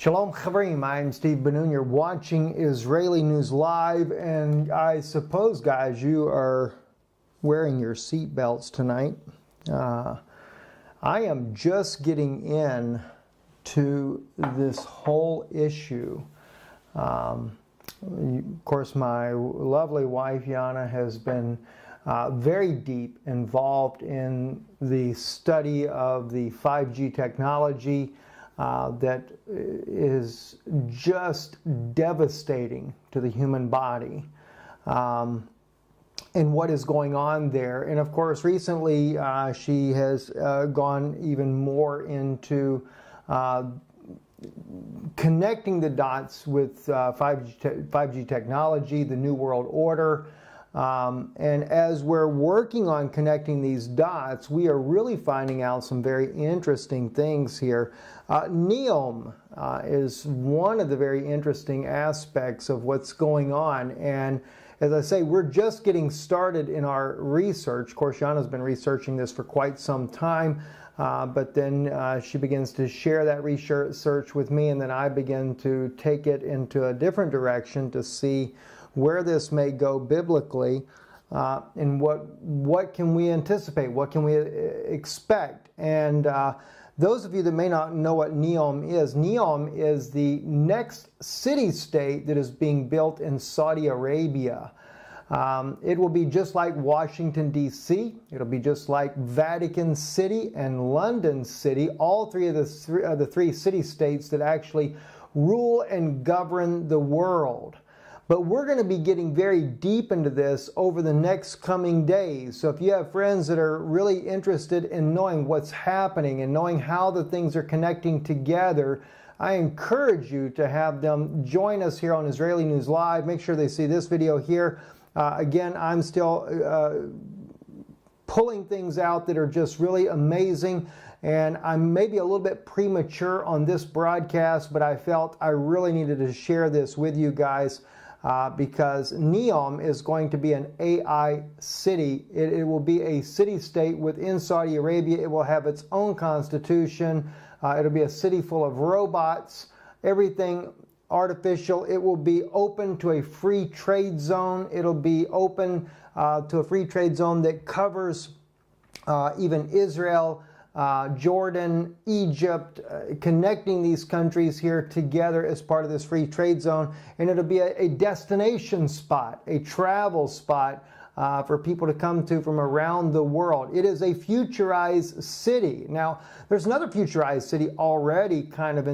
Shalom Chavrim, I'm Steve Ben-Nun. You're watching Israeli News Live, and I suppose, guys, you are wearing your seatbelts tonight. I am just getting in to this whole issue. Of course, my lovely wife, Yana, has been very deep involved in the study of the 5G technology that is just devastating to the human body, and what is going on there. And of course, recently she has gone even more into connecting the dots with 5G technology, the New World Order. And as we're working on connecting these dots, we are really finding out some very interesting things here. NEOM is one of the very interesting aspects of what's going on. And as I say, we're just getting started in our research. Of course, Yana's been researching this for quite some time, but then she begins to share that research with me, and then I begin to take it into a different direction to see where this may go biblically, and what can we anticipate, what can we expect. And those of you that may not know what NEOM is the next city-state that is being built in Saudi Arabia. It will be just like Washington, D.C. It'll be just like Vatican City and London City, all three of the three city-states that actually rule and govern the world. But we're going to be getting very deep into this over the next coming days. So if you have friends that are really interested in knowing what's happening and knowing how the things are connecting together, I encourage you to have them join us here on Israeli News Live. Make sure they see this video here. Again, I'm still pulling things out that are just really amazing. And I'm maybe a little bit premature on this broadcast, but I felt I really needed to share this with you guys. Because NEOM is going to be an AI city. It will be a city-state within Saudi Arabia. It will have its own constitution. It'll be a city full of robots, everything artificial. It will be open to a free trade zone. It'll be open to a free trade zone that covers even Israel, Jordan, Egypt, connecting these countries here together as part of this free trade zone. And it'll be a destination spot, a travel spot for people to come to from around the world. It is a futurized city. Now, there's another futurized city already kind of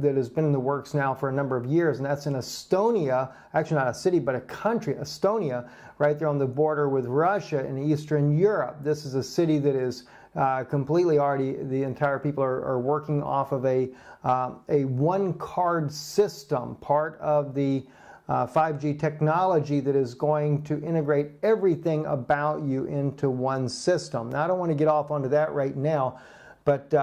that has been in the works now for a number of years, and that's in Estonia. Actually, not a city, but a country, Estonia, right there on the border with Russia in Eastern Europe. This is a city that is completely already, the entire people are working off of a one-card system, part of the 5G technology that is going to integrate everything about you into one system. Now, I don't want to get off onto that right now, but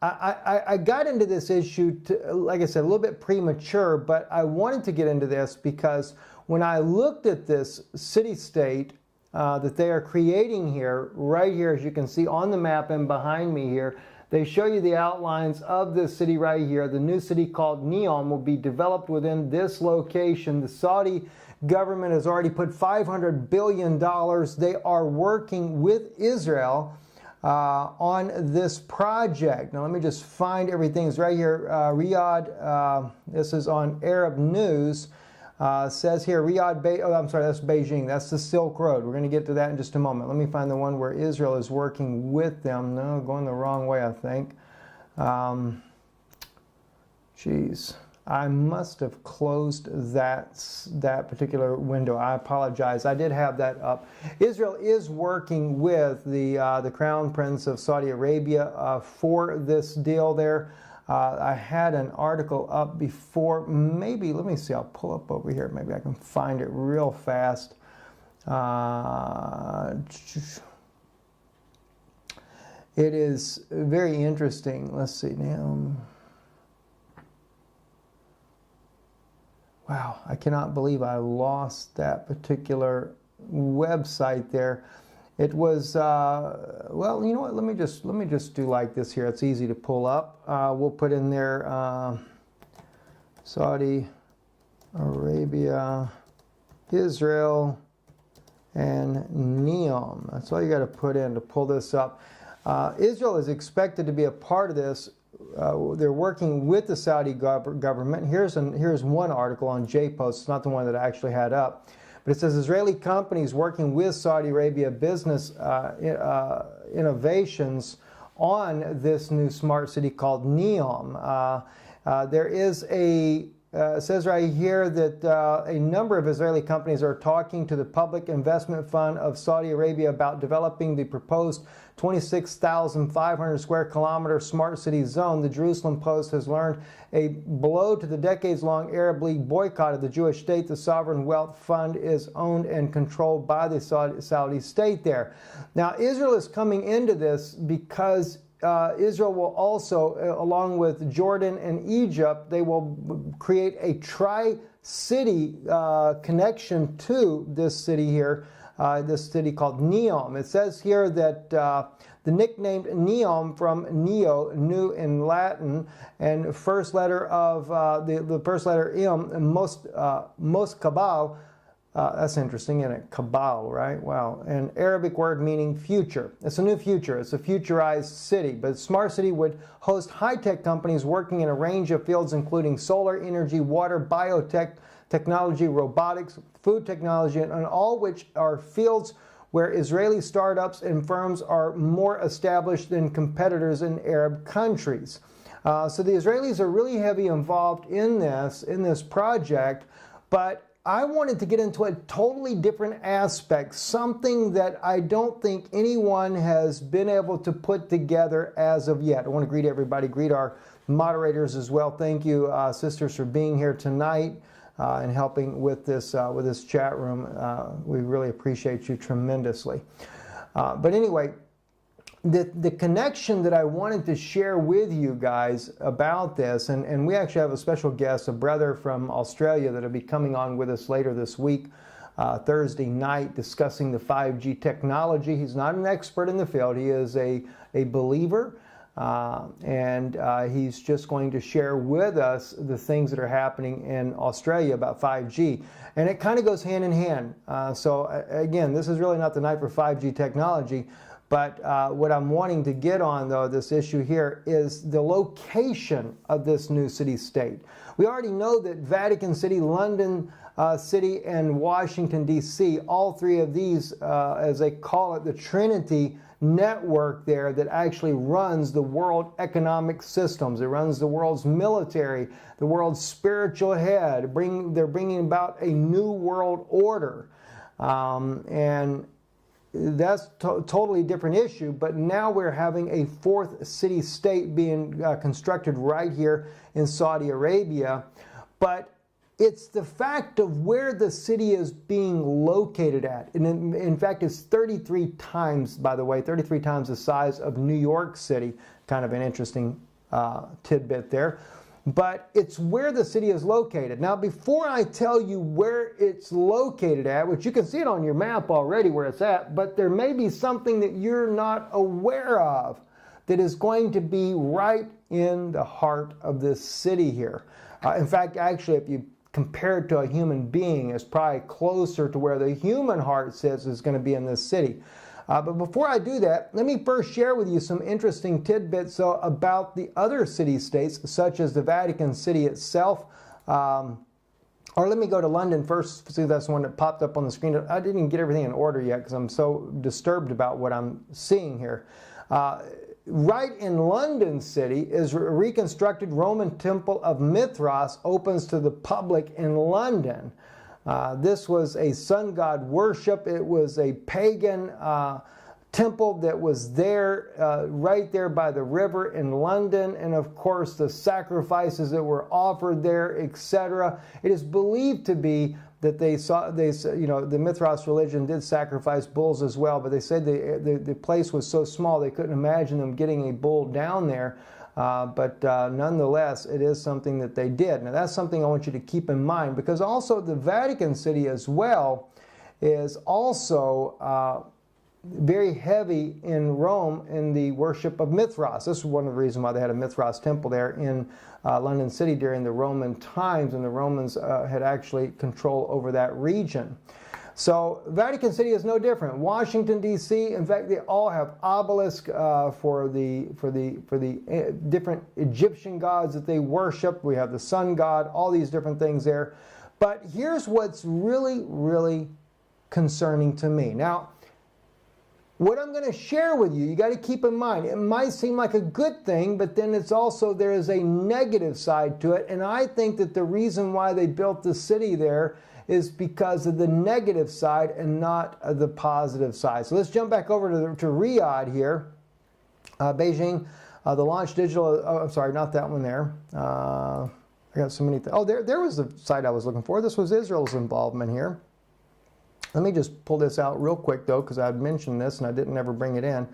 I got into this issue, like I said, a little bit premature, but I wanted to get into this because when I looked at this city-state that they are creating here, right here, as you can see on the map and behind me here, they show you the outlines of this city right here. The new city called NEOM will be developed within this location. The Saudi government has already put $500 billion. They are working with Israel on this project. Now let me just find everything. It's right here, Riyadh. This is on Arab News. Says here, that's Beijing. That's the Silk Road. We're going to get to that in just a moment. Let me find the one where Israel is working with them. No, going the wrong way, I think. Geez, I must have closed that particular window. I apologize. I did have that up. Israel is working with the Crown Prince of Saudi Arabia for this deal there. I had an article up before, maybe, let me see, I'll pull up over here, maybe I can find it real fast. It is very interesting. Let's see now. Wow, I cannot believe I lost that particular website there. It was, well, you know what, let me just do like this here. It's easy to pull up. We'll put in there, Saudi Arabia, Israel, and NEOM. That's all you got to put in to pull this up. Israel is expected to be a part of this. They're working with the Saudi government. Here's one article on JPost. It's not the one that I actually had up. But it says Israeli companies working with Saudi Arabia business innovations on this new smart city called NEOM. There is it says right here that a number of Israeli companies are talking to the Public Investment Fund of Saudi Arabia about developing the proposed 26,500 square kilometer smart city zone. The Jerusalem Post has learned a blow to the decades-long Arab League boycott of the Jewish state. The Sovereign Wealth Fund is owned and controlled by the Saudi state there. Now, Israel is coming into this because Israel will also, along with Jordan and Egypt, they will create a tri-city connection to this city here, this city called NEOM. It says here that the nickname NEOM from neo, new in Latin, and first letter of the first letter M, most cabal. That's interesting, isn't it? Kabal, right? Wow. An Arabic word meaning future. It's a new future. It's a futurized city. But smart city would host high-tech companies working in a range of fields, including solar energy, water, biotech, technology, robotics, food technology, and all which are fields where Israeli startups and firms are more established than competitors in Arab countries. So the Israelis are really heavily involved in this project, but I wanted to get into a totally different aspect, something that I don't think anyone has been able to put together as of yet. I want to greet everybody, greet our moderators as well. Thank you, sisters, for being here tonight and helping with this chat room. We really appreciate you tremendously. But anyway, the connection that I wanted to share with you guys about this, and we actually have a special guest, a brother from Australia that will be coming on with us later this week, Thursday night, discussing the 5G technology. He's not an expert in the field. He is a believer, and he's just going to share with us the things that are happening in Australia about 5G. And it kind of goes hand in hand. So again, this is really not the night for 5G technology. But what I'm wanting to get on, though, this issue here, is the location of this new city-state. We already know that Vatican City, London City, and Washington, D.C., all three of these, as they call it, the Trinity network there that actually runs the world economic systems. It runs the world's military, the world's spiritual head. They're bringing about a new world order. And that's totally different issue, but now we're having a fourth city-state being constructed right here in Saudi Arabia. But it's the fact of where the city is being located at. And in fact, it's 33 times, by the way, 33 times the size of New York City. Kind of an interesting tidbit there. But it's where the city is located. Now, before I tell you where it's located at, which you can see it on your map already where it's at, but there may be something that you're not aware of that is going to be right in the heart of this city here. In fact, actually, if you compare it to a human being, it's probably closer to where the human heart sits is going to be in this city. But before I do that, let me first share with you some interesting tidbits about the other city-states, such as the Vatican City itself. Or let me go to London first, see that's the one that popped up on the screen. I didn't get everything in order yet because I'm so disturbed about what I'm seeing here. Right in London City is a reconstructed Roman temple of Mithras opens to the public in London. This was a sun god worship. It was a pagan temple that was there, right there by the river in London. And of course, the sacrifices that were offered there, etc. It is believed to be that the Mithras religion did sacrifice bulls as well, but they said the place was so small they couldn't imagine them getting a bull down there. But nonetheless, it is something that they did. Now, that's something I want you to keep in mind, because also the Vatican City as well is also very heavy in Rome in the worship of Mithras. This is one of the reasons why they had a Mithras temple there in London City during the Roman times, and the Romans had actually control over that region. So Vatican City is no different. Washington D.C., in fact, they all have obelisks for the different Egyptian gods that they worship. We have the sun god, all these different things there. But here's what's really, really concerning to me. Now, what I'm going to share with you, you got to keep in mind, it might seem like a good thing, but then it's also, there is a negative side to it. And I think that the reason why they built the city there is because of the negative side and not the positive side. So let's jump back over to Riyadh here. Beijing, the launch digital, oh, I'm sorry, not that one there. I got so many things. Oh, there was the site I was looking for. This was Israel's involvement here. Let me just pull this out real quick, though, because I had mentioned this and I didn't ever bring it in.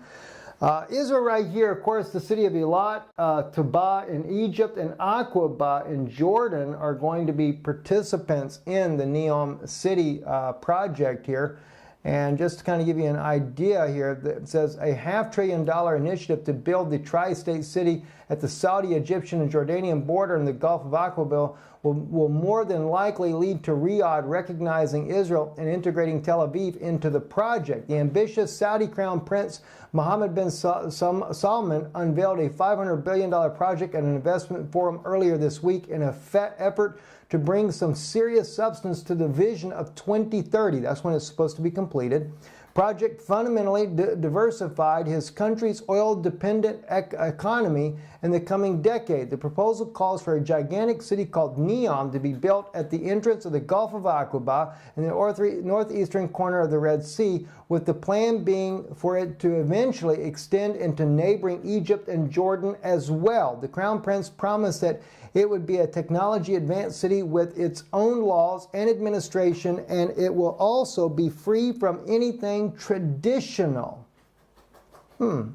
Israel right here, of course, the city of Eilat, Taba in Egypt, and Aqaba in Jordan are going to be participants in the NEOM City project here. And just to kind of give you an idea here, it says a $500 billion initiative to build the tri-state city at the Saudi, Egyptian, and Jordanian border in the Gulf of Aqaba will more than likely lead to Riyadh recognizing Israel and integrating Tel Aviv into the project. The ambitious Saudi Crown Prince Mohammed bin Salman unveiled a $500 billion project at an investment forum earlier this week in an effort to bring some serious substance to the vision of 2030. That's when it's supposed to be completed. Project fundamentally diversified his country's oil-dependent economy in the coming decade. The proposal calls for a gigantic city called NEOM to be built at the entrance of the Gulf of Aqaba in the northeastern corner of the Red Sea, with the plan being for it to eventually extend into neighboring Egypt and Jordan as well. The Crown Prince promised that it would be a technology-advanced city with its own laws and administration, and it will also be free from anything traditional.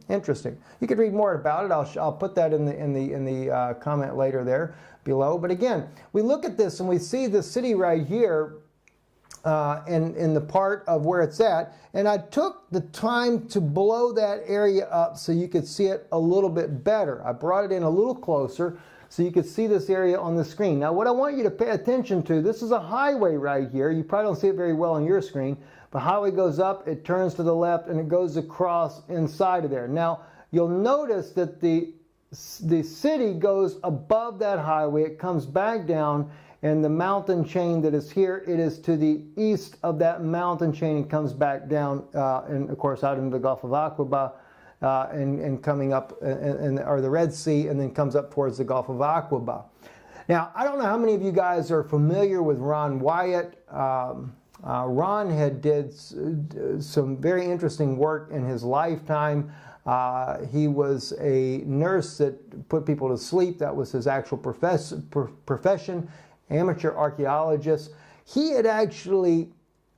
Interesting. You could read more about it. I'll put that in the comment later there below. But again, we look at this and we see the city right here in the part of where it's at, and I took the time to blow that area up so you could see it a little bit better. I brought it in a little closer so you could see this area on the screen. Now what I want you to pay attention to, this is a highway right here. You probably don't see it very well on your screen. The highway goes up, it turns to the left, and it goes across inside of there. Now you'll notice that the city goes above that highway, it comes back down, and the mountain chain that is here, it is to the east of that mountain chain and comes back down, and of course out into the Gulf of Aqaba, and coming up, or the Red Sea, and then comes up towards the Gulf of Aqaba. Now, I don't know how many of you guys are familiar with Ron Wyatt. Ron had did some very interesting work in his lifetime. He was a nurse that put people to sleep. That was his actual profession, amateur archaeologist. He had actually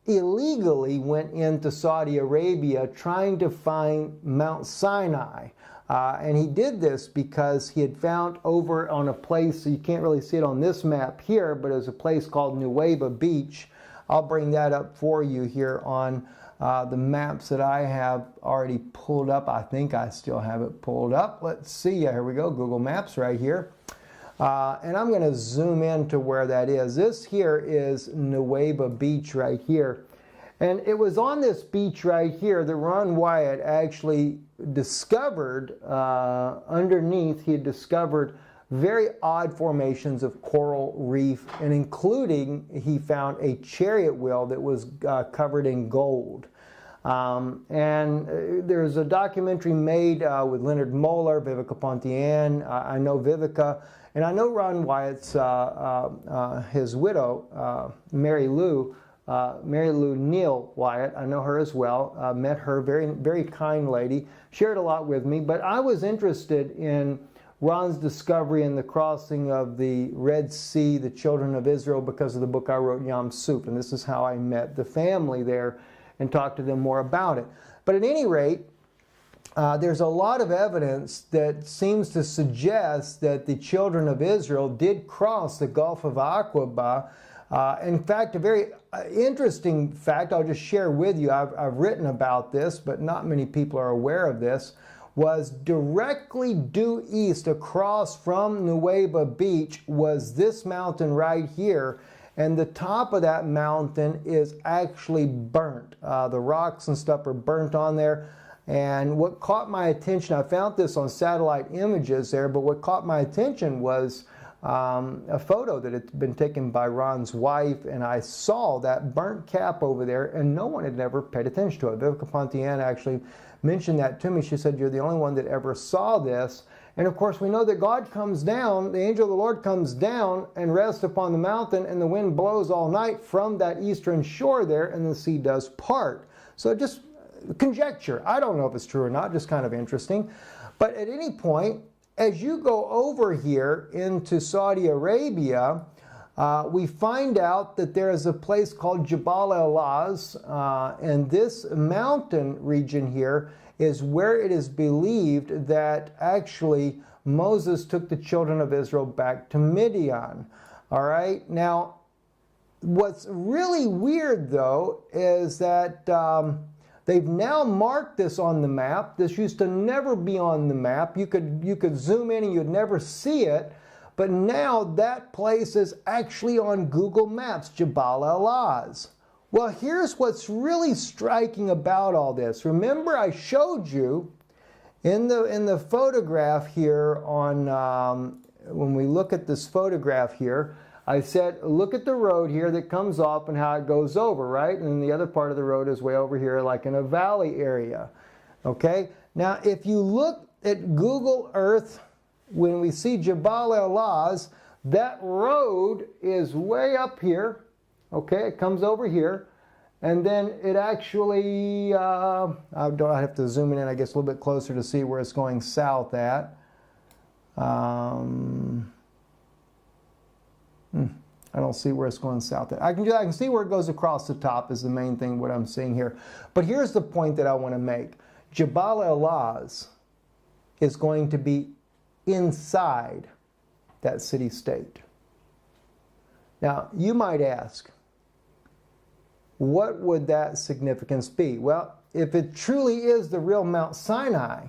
illegally went into Saudi Arabia trying to find Mount Sinai. And he did this because he had found over on a place, so you can't really see it on this map here, but there's a place called Nuweiba Beach. I'll bring that up for you here on the maps that I have already pulled up. I think I still have it pulled up. Let's see. Here we go. Google Maps right here. And I'm going to zoom in to where that is. This here is Nuweiba Beach right here. And it was on this beach right here that Ron Wyatt actually discovered, underneath, he had discovered very odd formations of coral reef, and including, he found a chariot wheel that was covered in gold. And there's a documentary made with Leonard Moeller, Vivica Pontian. I know Vivica, and I know Ron Wyatt's, his widow, Mary Lou Neal Wyatt. I know her as well. Met her, very kind lady. Shared a lot with me, but I was interested in Ron's discovery and the crossing of the Red Sea, the children of Israel, because of the book I wrote, Yam Suf. And this is how I met the family there and talked to them more about it. But at any rate, there's a lot of evidence that seems to suggest that the children of Israel did cross the Gulf of Aqaba In fact, a very interesting fact I'll just share with you, I've written about this, but not many people are aware of this, was directly due east across from Nueva Beach was this mountain right here. And the top of that mountain is actually burnt. The rocks and stuff are burnt on there. And what caught my attention, I found this on satellite images there, but what caught my attention was a photo that had been taken by Ron's wife, and I saw that burnt cap over there, and no one had ever paid attention to it. Vivica Pontiana actually mentioned that to me. She said, "You're the only one that ever saw this." And of course, we know that God comes down, the angel of the Lord comes down and rests upon the mountain, and the wind blows all night from that eastern shore there, and the sea does part. So just conjecture. I don't know if it's true or not, just kind of interesting. But at any point, as you go over here into Saudi Arabia, we find out that there is a place called Jabal al-Laz, and this mountain region here is where it is believed that actually Moses took the children of Israel back to Midian. All right, now what's really weird though is that they've now marked this on the map. This used to never be on the map. You could zoom in and you'd never see it. But now that place is actually on Google Maps, Jabal al-Laz. Well, here's what's really striking about all this. Remember I showed you in the photograph here on, when we look at this photograph here, I said, look at the road here that comes off and how it goes over, right? And the other part of the road is way over here, like in a valley area. Okay? Now, if you look at Google Earth, when we see Jabal al-Laz, that road is way up here. Okay? It comes over here. And then it actually, I have to zoom in, I guess, a little bit closer to see where it's going south at. I don't see where it's going south at. I can see where it goes across the top is the main thing, what I'm seeing here. But here's the point that I want to make. Jabal al-Laz is going to be inside that city-state. Now, you might ask, what would that significance be? Well, if it truly is the real Mount Sinai,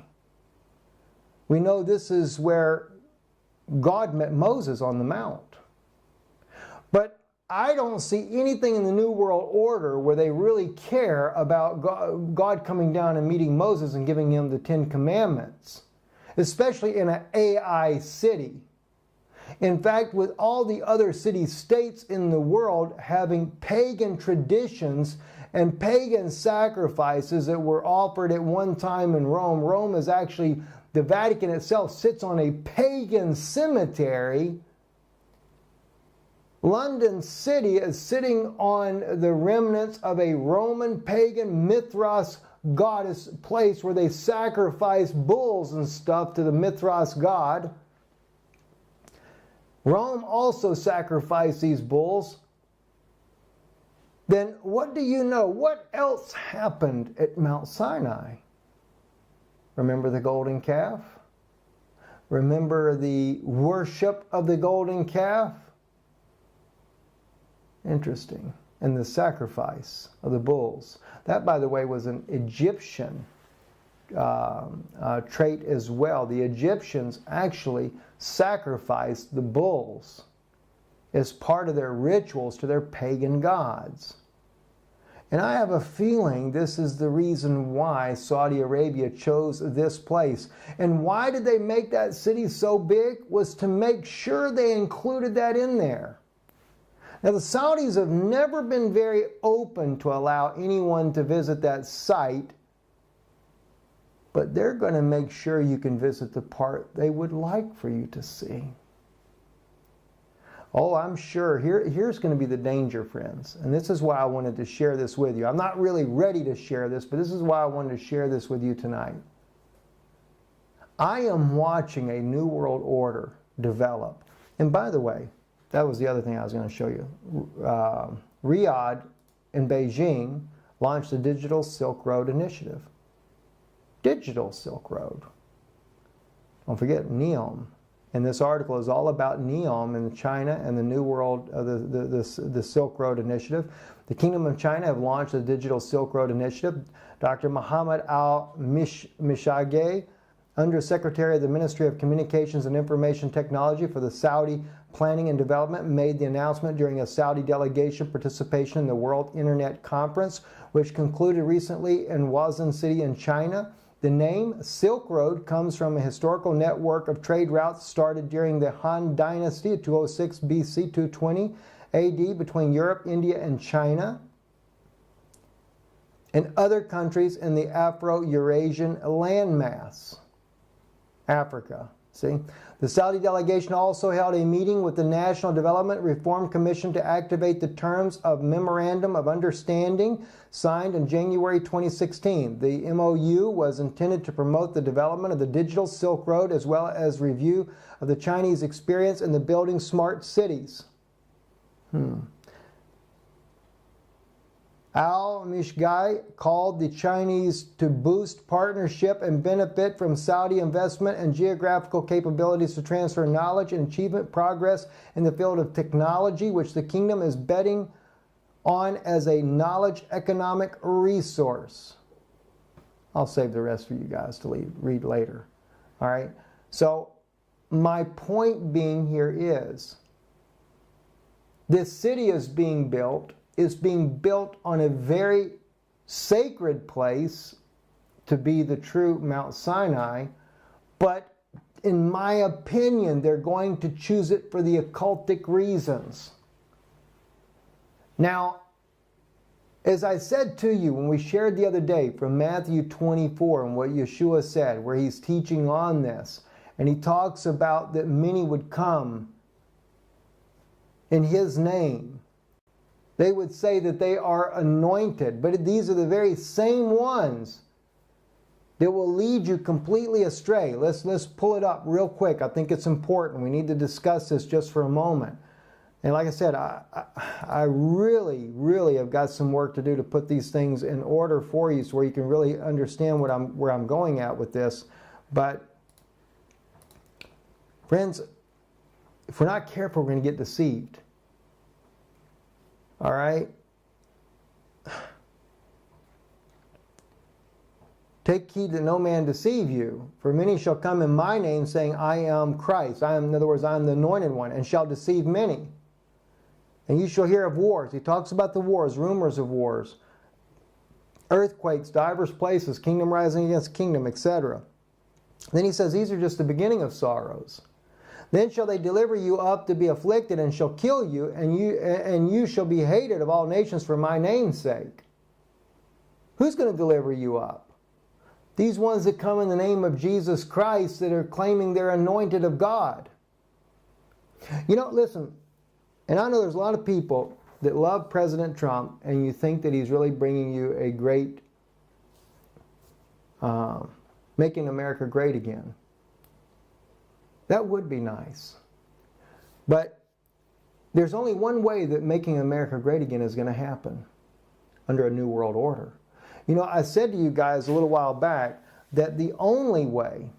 we know this is where God met Moses on the mount. But I don't see anything in the New World Order where they really care about God coming down and meeting Moses and giving him the 10 Commandments, especially in an AI city. In fact, with all the other city-states in the world having pagan traditions and pagan sacrifices that were offered at one time in Rome, Rome is actually, the Vatican itself sits on a pagan cemetery. London City is sitting on the remnants of a Roman pagan Mithras goddess place where they sacrifice bulls and stuff to the Mithras god. Rome also sacrificed these bulls. Then what do you know? What else happened at Mount Sinai? Remember the golden calf? Remember the worship of the golden calf? Interesting. And the sacrifice of the bulls. That, by the way, was an Egyptian trait as well. The Egyptians actually sacrificed the bulls as part of their rituals to their pagan gods. And I have a feeling this is the reason why Saudi Arabia chose this place. And why did they make that city so big? Was to make sure they included that in there. Now, the Saudis have never been very open to allow anyone to visit that site, but they're going to make sure you can visit the part they would like for you to see. Oh, I'm sure. Here's going to be the danger, friends. And this is why I wanted to share this with you. I'm not really ready to share this, but this is why I wanted to share this with you tonight. I am watching a new world order develop. And by the way, that was the other thing I was going to show you. Riyadh and Beijing launched the Digital Silk Road Initiative. Digital Silk Road. Don't forget NEOM. And this article is all about NEOM in China and the New World, the Silk Road Initiative. The Kingdom of China have launched the Digital Silk Road Initiative. Dr. Mohammed Al-Mishageh, Under Secretary of the Ministry of Communications and Information Technology for the Saudi Planning and Development, made the announcement during a Saudi delegation participation in the World Internet Conference, which concluded recently in Wuzhen City in China. The name Silk Road comes from a historical network of trade routes started during the Han Dynasty, 206 BC, 220 AD, between Europe, India, and China, and other countries in the Afro-Eurasian landmass. Africa, see? The Saudi delegation also held a meeting with the National Development Reform Commission to activate the terms of Memorandum of Understanding signed in January 2016. The MOU was intended to promote the development of the digital Silk Road as well as review of the Chinese experience in the building smart cities. Al-Mishgai called the Chinese to boost partnership and benefit from Saudi investment and geographical capabilities to transfer knowledge and achievement progress in the field of technology, which the kingdom is betting on as a knowledge economic resource. I'll save the rest for you guys to read later. All right? So my point being here is this city is being built on a very sacred place to be the true Mount Sinai, but in my opinion, they're going to choose it for the occultic reasons. Now, as I said to you when we shared the other day from Matthew 24 and what Yeshua said, where he's teaching on this, and he talks about that many would come in his name. They would say that they are anointed, but these are the very same ones that will lead you completely astray. Let's pull it up real quick. I think it's important. We need to discuss this just for a moment. And like I said, I really, really have got some work to do to put these things in order for you so where you can really understand where I'm going at with this. But friends, if we're not careful, we're going to get deceived. All right? Take heed that no man deceive you, for many shall come in my name, saying, I am Christ. In other words, I am the anointed one, and shall deceive many. And you shall hear of wars. He talks about the wars, rumors of wars, earthquakes, divers places, kingdom rising against kingdom, etc. Then he says, these are just the beginning of sorrows. Then shall they deliver you up to be afflicted, and shall kill you, and you shall be hated of all nations for my name's sake. Who's going to deliver you up? These ones that come in the name of Jesus Christ that are claiming they're anointed of God. You know, listen, and I know there's a lot of people that love President Trump, and you think that he's really bringing you a great, making America great again. That would be nice. But there's only one way that making America great again is going to happen, under a new world order. You know, I said to you guys a little while back that the only way,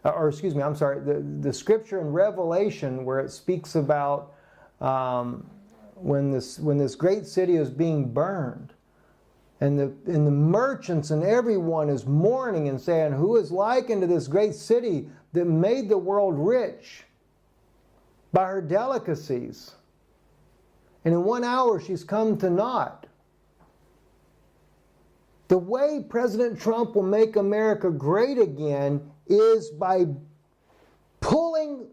the scripture in Revelation where it speaks about when this great city is being burned, and the merchants and everyone is mourning and saying, who is like unto this great city that made the world rich by her delicacies? And in 1 hour she's come to naught. The way President Trump will make America great again is by pulling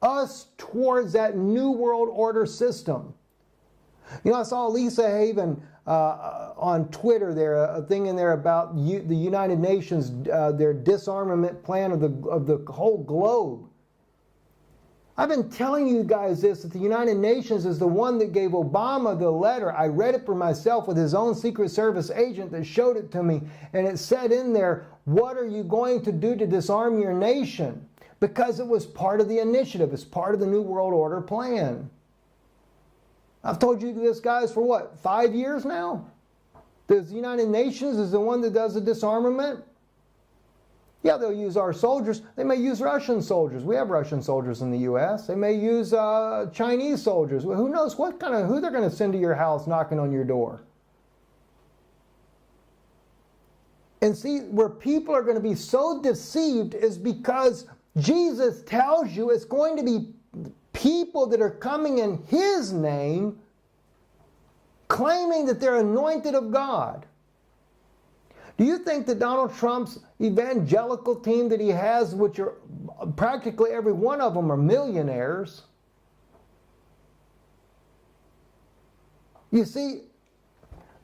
us towards that new world order system. You know, I saw Lisa Haven on Twitter there, a thing in there about the United Nations, their disarmament plan of the whole globe. I've been telling you guys this, that the United Nations is the one that gave Obama the letter. I read it for myself with his own Secret Service agent that showed it to me, and it said in there, what are you going to do to disarm your nation? Because it was part of the initiative. It's part of the New World Order plan. I've told you this, guys, for what, 5 years now? The United Nations is the one that does the disarmament? Yeah, they'll use our soldiers. They may use Russian soldiers. We have Russian soldiers in the U.S. They may use Chinese soldiers. Who knows who they're going to send to your house knocking on your door. And see, where people are going to be so deceived is because Jesus tells you it's going to be people that are coming in His name claiming that they're anointed of God. Do you think that Donald Trump's evangelical team that he has, which are practically every one of them are millionaires? You see,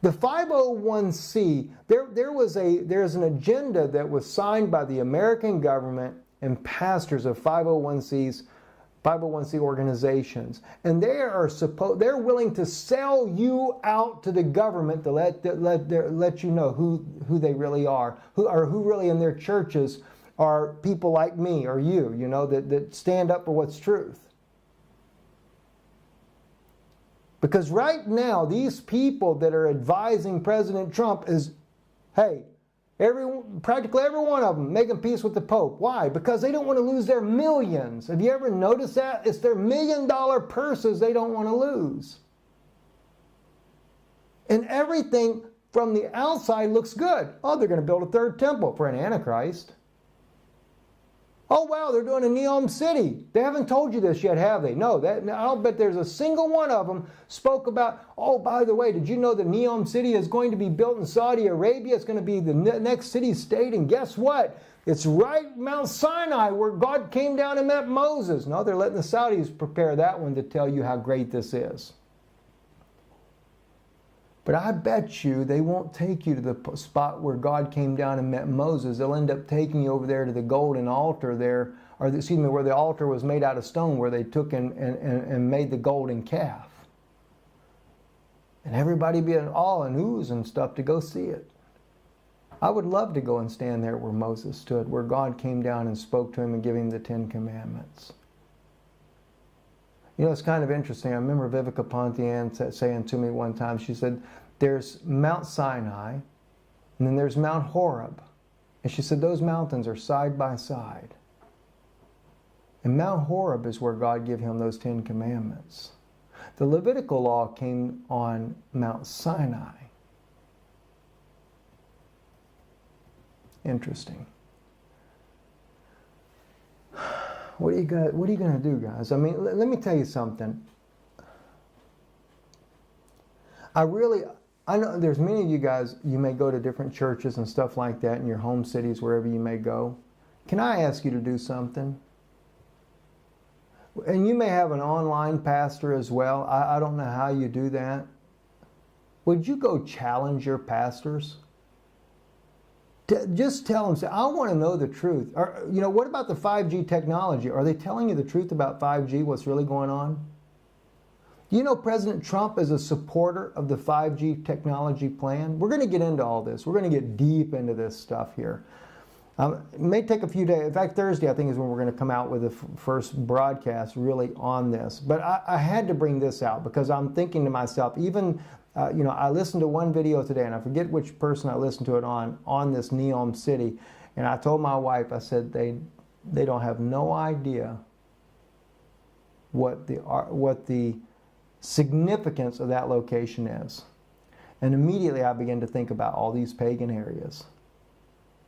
the 501c, there's an agenda that was signed by the American government and pastors of 501c organizations, and they're willing to sell you out to the government to let you know who they really are, who really in their churches are people like me or you know, that stand up for what's truth. Because right now, these people that are advising President Trump is, hey, practically every one of them making peace with the Pope. Why? Because they don't want to lose their millions. Have you ever noticed that? It's their $1 million purses they don't want to lose. And everything from the outside looks good. Oh, they're going to build a third temple for an Antichrist. Oh, wow, they're doing a NEOM City. They haven't told you this yet, have they? No, I don't bet there's a single one of them spoke about, oh, by the way, did you know the NEOM City is going to be built in Saudi Arabia? It's going to be the next city-state, and guess what? It's right Mount Sinai where God came down and met Moses. No, they're letting the Saudis prepare that one to tell you how great this is. But I bet you they won't take you to the spot where God came down and met Moses. They'll end up taking you over there to the golden altar there, or excuse me, where the altar was made out of stone, where they took and made the golden calf. And everybody be in awe and oohs and stuff to go see it. I would love to go and stand there where Moses stood, where God came down and spoke to him and gave him the 10 Commandments. You know, it's kind of interesting. I remember Vivica Pontian saying to me one time, she said, there's Mount Sinai, and then there's Mount Horeb. And she said, those mountains are side by side. And Mount Horeb is where God gave him those 10 Commandments. The Levitical law came on Mount Sinai. Interesting. What are you going to do, guys? I mean, let me tell you something. I know there's many of you guys, you may go to different churches and stuff like that in your home cities, wherever you may go. Can I ask you to do something? And you may have an online pastor as well. I don't know how you do that. Would you go challenge your pastors? Just tell them, say, I want to know the truth. Or, you know, what about the 5G technology? Are they telling you the truth about 5G, what's really going on? Do you know President Trump is a supporter of the 5G technology plan? We're going to get into all this. We're going to get deep into this stuff here. It may take a few days. In fact, Thursday, I think, is when we're going to come out with the first broadcast really on this. But I had to bring this out because I'm thinking to myself, even... you know, I listened to one video today, and I forget which person I listened to it on this NEOM City, and I told my wife, I said, they don't have no idea what the significance of that location is. And immediately I began to think about all these pagan areas.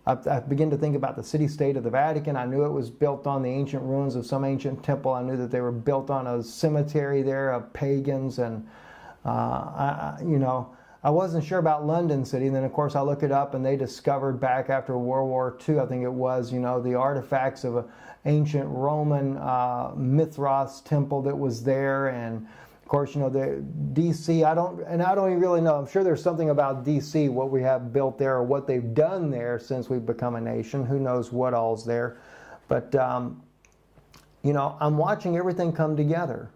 I began to think about the city-state of the Vatican. I knew it was built on the ancient ruins of some ancient temple. I knew that they were built on a cemetery there of pagans, and you know, I wasn't sure about London City. And then, of course, I look it up, and they discovered back after World War II, I think it was, you know, the artifacts of an ancient Roman Mithras temple that was there. And, of course, you know, the D.C., I don't even really know. I'm sure there's something about D.C., what we have built there or what they've done there since we've become a nation. Who knows what all's there. But, you know, I'm watching everything come together.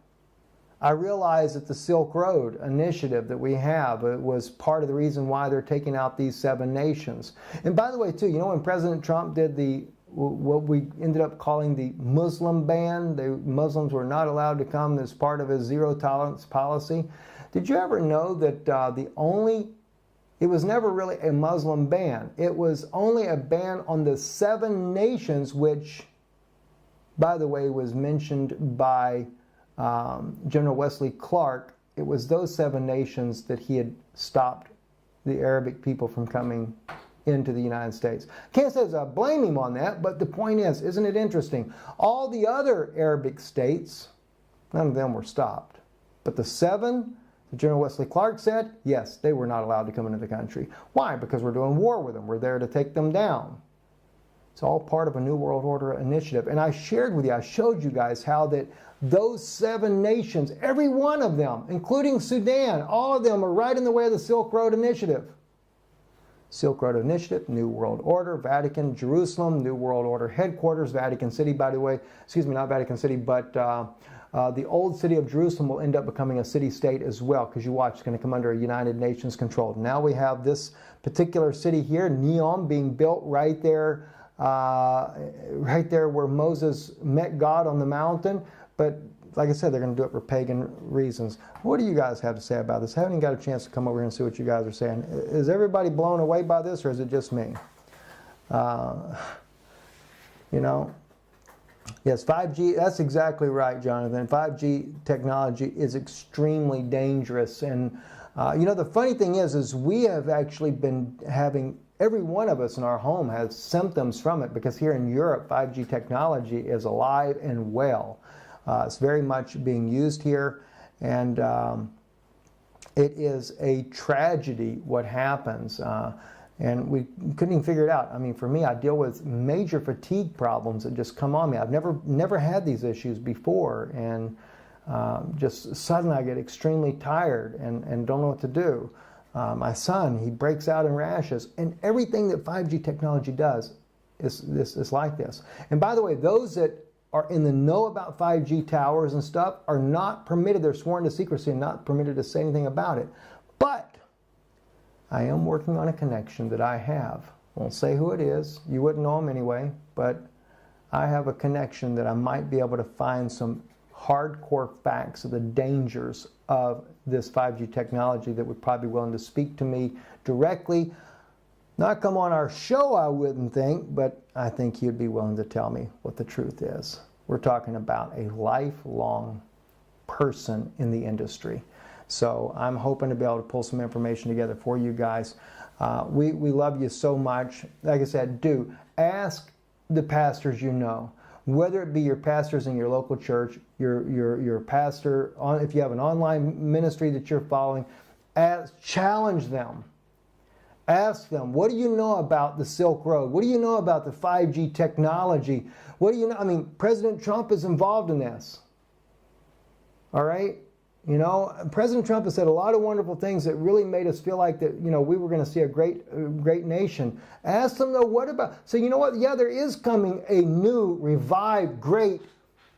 I realize that the Silk Road initiative that we have was part of the reason why they're taking out these 7 nations. And by the way, too, you know, when President Trump did what we ended up calling the Muslim ban, the Muslims were not allowed to come as part of his zero tolerance policy. Did you ever know that the only It was never really a Muslim ban. It was only a ban on the 7 nations, which, by the way, was mentioned by General Wesley Clark. It was those 7 nations that he had stopped the Arabic people from coming into the United States. Can't say I blame him on that, but the point is, isn't it interesting? All the other Arabic states, none of them were stopped. But the 7, General Wesley Clark said, yes, they were not allowed to come into the country. Why? Because we're doing war with them. We're there to take them down. It's all part of a New World Order initiative. And I shared with you, I showed you guys how that those 7 nations, every one of them, including Sudan, all of them are right in the way of the Silk Road Initiative. Silk Road Initiative, New World Order, Vatican, Jerusalem, New World Order headquarters, Vatican City, by the way. Excuse me, not Vatican City, but the old city of Jerusalem will end up becoming a city-state as well, because you watch, it's going to come under a United Nations control. Now we have this particular city here, NEOM, being built right there where Moses met God on the mountain. But like I said, they're going to do it for pagan reasons. What do you guys have to say about this? I haven't even got a chance to come over here and see what you guys are saying. Is everybody blown away by this, or is it just me? You know, yes, 5G, that's exactly right, Jonathan. 5G technology is extremely dangerous. And, you know, the funny thing is we have actually been having, every one of us in our home has symptoms from it, because here in Europe, 5G technology is alive and well. It's very much being used here, and it is a tragedy what happens. And we couldn't even figure it out. I mean, for me, I deal with major fatigue problems that just come on me. I've never had these issues before, and just suddenly I get extremely tired and don't know what to do. My son, he breaks out in rashes, and everything that 5G technology does is like this. And by the way, those that are in the know about 5G towers and stuff are not permitted, they're sworn to secrecy and not permitted to say anything about it. But I am working on a connection that I have. Won't say who it is, you wouldn't know him anyway, but I have a connection that I might be able to find some hardcore facts of the dangers of this 5G technology that would probably be willing to speak to me directly. Not come on our show, I wouldn't think, but I think he'd be willing to tell me what the truth is. We're talking about a lifelong person in the industry. So I'm hoping to be able to pull some information together for you guys. We love you so much. Like I said, do ask the pastors you know, whether it be your pastors in your local church, your pastor, if you have an online ministry that you're following, challenge them. Ask them, what do you know about the Silk Road? What do you know about the 5G technology? What do you know? I mean, President Trump is involved in this. All right? You know, President Trump has said a lot of wonderful things that really made us feel like that, you know, we were going to see a great nation. Ask them, though, what about? So, you know what? Yeah, there is coming a new, revived, great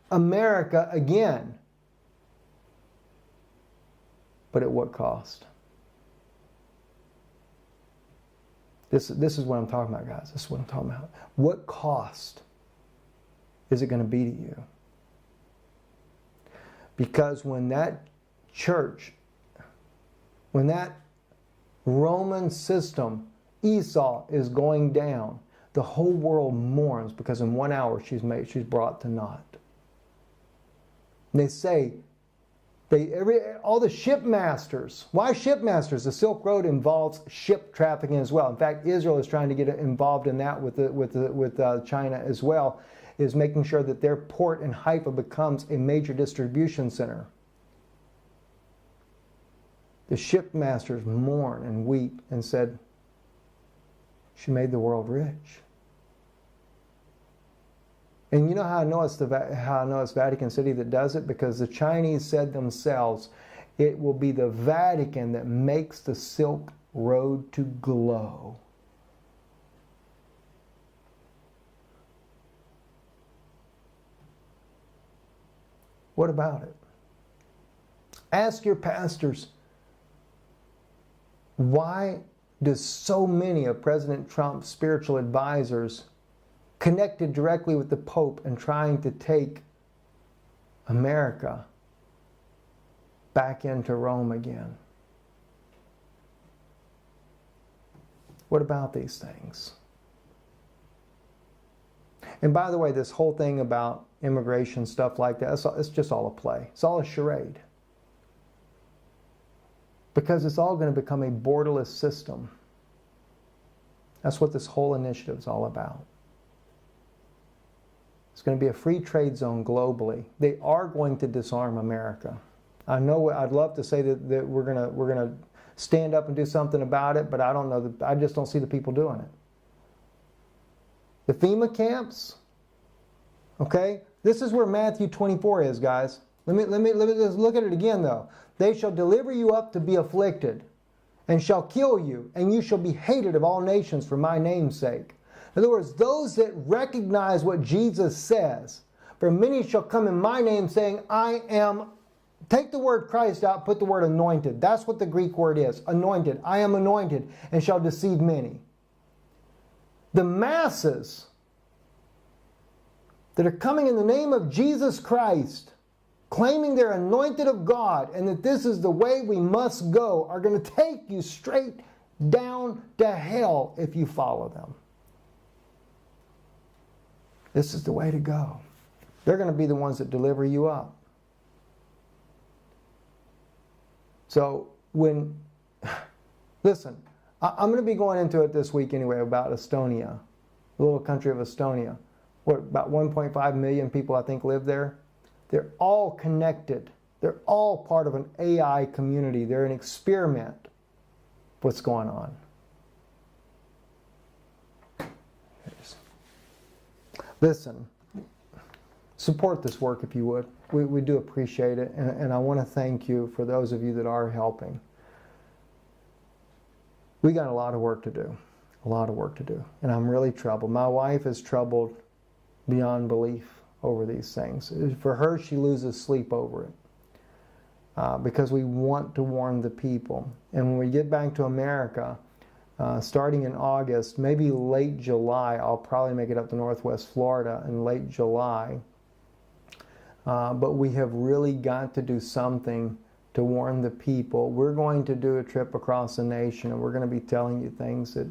America again. But at what cost? This is what I'm talking about, guys. This is what I'm talking about. What cost is it going to be to you? Because when that church, when that Roman system, Esau, is going down, the whole world mourns, because in 1 hour she's brought to naught. And they say, all the shipmasters. Why shipmasters? The Silk Road involves ship trafficking as well. In fact, Israel is trying to get involved in that with China as well, is making sure that their port in Haifa becomes a major distribution center. The shipmasters mourn and weep and said, she made the world rich. And you know how I know it's Vatican City that does it? Because the Chinese said themselves, it will be the Vatican that makes the Silk Road to glow. What about it? Ask your pastors, why does so many of President Trump's spiritual advisors connected directly with the Pope and trying to take America back into Rome again? What about these things? And by the way, this whole thing about immigration, stuff like that, it's just all a play. It's all a charade. Because it's all going to become a borderless system. That's what this whole initiative is all about. It's going to be a free trade zone globally. They are going to disarm America. I know I'd love to say that we're going to stand up and do something about it, but I don't know. I just don't see the people doing it. The FEMA camps, okay? This is where Matthew 24 is, guys. Let me just look at it again, though. They shall deliver you up to be afflicted, and shall kill you, and you shall be hated of all nations for my name's sake. In other words, those that recognize what Jesus says, for many shall come in my name saying, I am, take the word Christ out, put the word anointed. That's what the Greek word is, anointed. I am anointed, and shall deceive many. The masses that are coming in the name of Jesus Christ, claiming they're anointed of God and that this is the way we must go, are going to take you straight down to hell if you follow them. This is the way to go. They're going to be the ones that deliver you up. So listen, I'm going to be going into it this week anyway about Estonia, the little country of Estonia. What, about 1.5 million people I think live there? They're all connected. They're all part of an AI community. They're an experiment. What's going on? Listen, support this work if you would. We do appreciate it, and I want to thank you for those of you that are helping. We got a lot of work to do, and I'm really troubled. My wife is troubled beyond belief over these things. For her, she loses sleep over it because we want to warn the people. And when we get back to America, starting in August, maybe late July, I'll probably make it up to Northwest Florida in late July. But we have really got to do something to warn the people. We're going to do a trip across the nation, and we're going to be telling you things that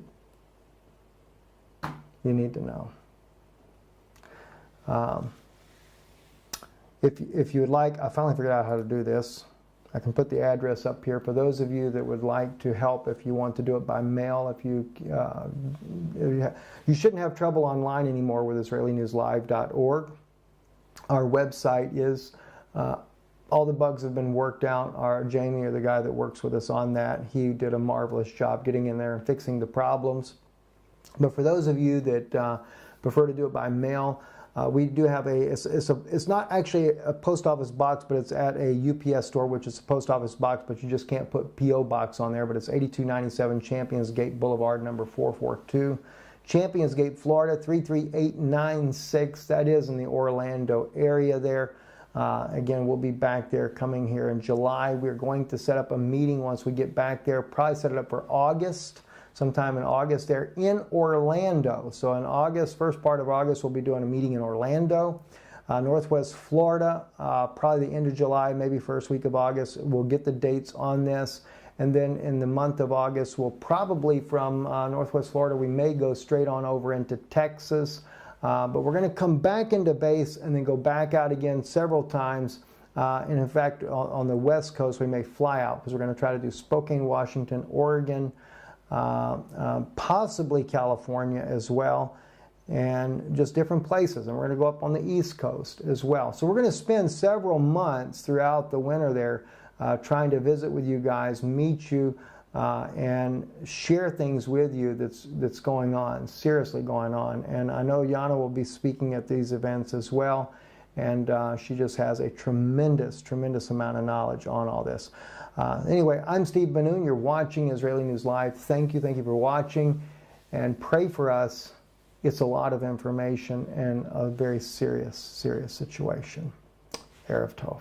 you need to know. If you would like, I finally figured out how to do this. I can put the address up here for those of you that would like to help. If you want to do it by mail, you shouldn't have trouble online anymore with IsraeliNewsLive.org. Our website is, all the bugs have been worked out. Jamie, or the guy that works with us on that, he did a marvelous job getting in there and fixing the problems. But for those of you that prefer to do it by mail, we do have it's not actually a post office box, but it's at a UPS store, which is a post office box, but you just can't put P.O. Box on there. But it's 8297 Champions Gate Boulevard, number 442. Champions Gate, Florida, 33896. That is in the Orlando area there. Again, we'll be back there coming here in July. We're going to set up a meeting once we get back there, probably set it up for August. Sometime in August there in Orlando. So in August, first part of August, we'll be doing a meeting in Orlando. Northwest Florida, probably the end of July, maybe first week of August. We'll get the dates on this. And then in the month of August, we'll probably from Northwest Florida, we may go straight on over into Texas. But we're going to come back into base and then go back out again several times. And in fact, on the West Coast, we may fly out because we're going to try to do Spokane, Washington, Oregon, possibly California as well, and just different places. And we're going to go up on the East Coast as well. So we're going to spend several months throughout the winter there trying to visit with you guys, meet you, and share things with you that's going on, seriously going on. And I know Yana will be speaking at these events as well, and she just has a tremendous amount of knowledge on all this. Anyway, I'm Steve Benoon. You're watching Israeli News Live. Thank you for watching, and pray for us. It's a lot of information and a very serious situation. Erev Tov.